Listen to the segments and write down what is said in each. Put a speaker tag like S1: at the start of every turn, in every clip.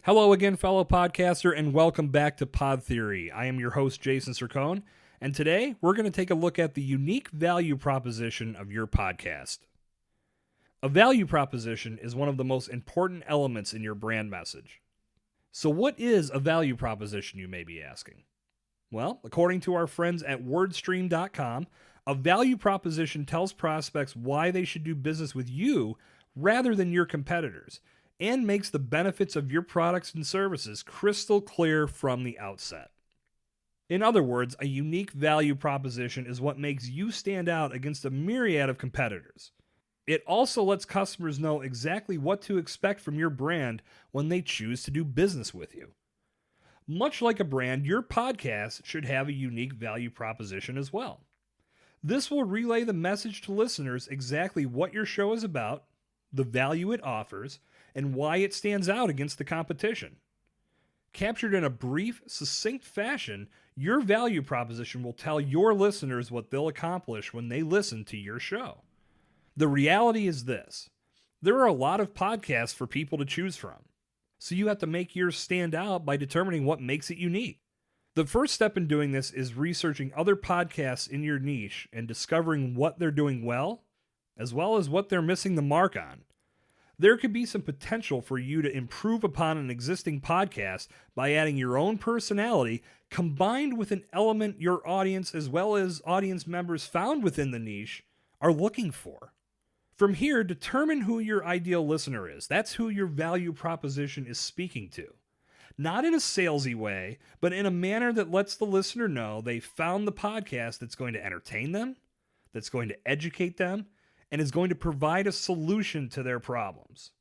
S1: Hello again, fellow podcaster, and welcome back to Pod Theory. I am your host, Jason Cercone, and today we're going to take a look at the unique value proposition of your podcast. A value proposition is one of the most important elements in your brand message. So what is a value proposition, you may be asking? Well, according to our friends at wordstream.com, a value proposition tells prospects why they should do business with you rather than your competitors, and makes the benefits of your products and services crystal clear from the outset. In other words, a unique value proposition is what makes you stand out against a myriad of competitors. It also lets customers know exactly what to expect from your brand when they choose to do business with you. Much like a brand, your podcast should have a unique value proposition as well. This will relay the message to listeners exactly what your show is about, the value it offers, and why it stands out against the competition. Captured in a brief, succinct fashion, your value proposition will tell your listeners what they'll accomplish when they listen to your show. The reality is this: there are a lot of podcasts for people to choose from, so you have to make yours stand out by determining what makes it unique. The first step in doing this is researching other podcasts in your niche and discovering what they're doing well as what they're missing the mark on. There could be some potential for you to improve upon an existing podcast by adding your own personality combined with an element your audience as well as audience members found within the niche are looking for. From here, determine who your ideal listener is. That's who your value proposition is speaking to. Not in a salesy way, but in a manner that lets the listener know they found the podcast that's going to entertain them, that's going to educate them, and is going to provide a solution to their problems.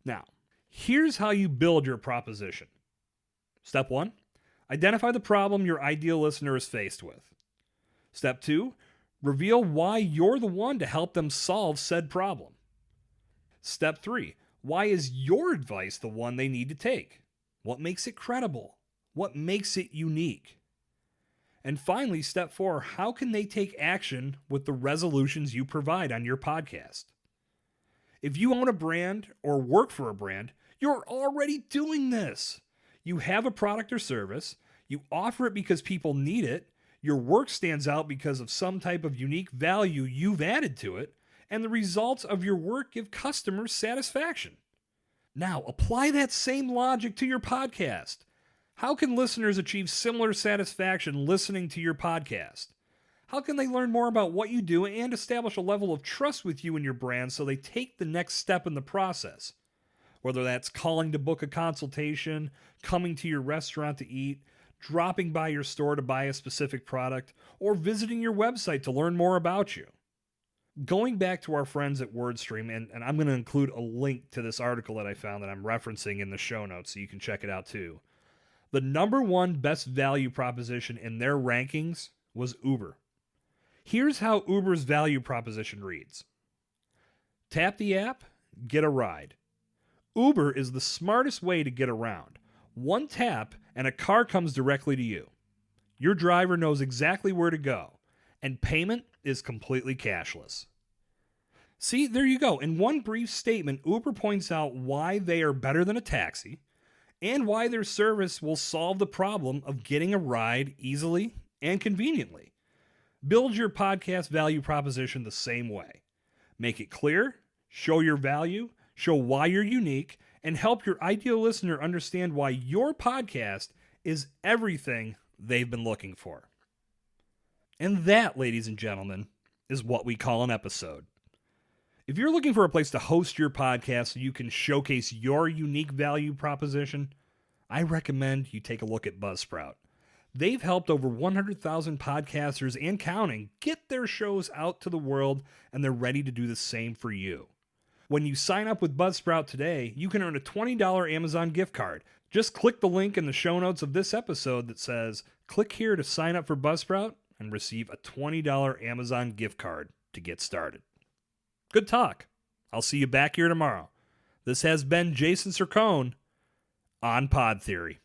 S1: Now, here's how you build your proposition. Step 1, identify the problem your ideal listener is faced with. Step 2, reveal why you're the one to help them solve said problem. Step 3, why is your advice the one they need to take? What makes it credible? What makes it unique? And finally, step 4, how can they take action with the resolutions you provide on your podcast? If you own a brand or work for a brand, you're already doing this. You have a product or service, you offer it because people need it, your work stands out because of some type of unique value you've added to it, and the results of your work give customers satisfaction. Now, apply that same logic to your podcast. How can listeners achieve similar satisfaction listening to your podcast? How can they learn more about what you do and establish a level of trust with you and your brand so they take the next step in the process? Whether that's calling to book a consultation, coming to your restaurant to eat, dropping by your store to buy a specific product, or visiting your website to learn more about you. Going back to our friends at WordStream, and I'm going to include a link to this article that I found that I'm referencing in the show notes so you can check it out too. The number one best value proposition in their rankings was Uber. Here's how Uber's value proposition reads. Tap the app, get a ride. Uber is the smartest way to get around. One tap and a car comes directly to you. Your driver knows exactly where to go, and payment is completely cashless. See, there you go. In one brief statement, Uber points out why they are better than a taxi, and why their service will solve the problem of getting a ride easily and conveniently. Build your podcast value proposition the same way. Make it clear, show your value, show why you're unique, and help your ideal listener understand why your podcast is everything they've been looking for. And that, ladies and gentlemen, is what we call an episode. If you're looking for a place to host your podcast so you can showcase your unique value proposition, I recommend you take a look at Buzzsprout. They've helped over 100,000 podcasters and counting get their shows out to the world, and they're ready to do the same for you. When you sign up with Buzzsprout today, you can earn a $20 Amazon gift card. Just click the link in the show notes of this episode that says, click here to sign up for Buzzsprout and receive a $20 Amazon gift card to get started. Good talk. I'll see you back here tomorrow. This has been Jason Cercone on Pod Theory.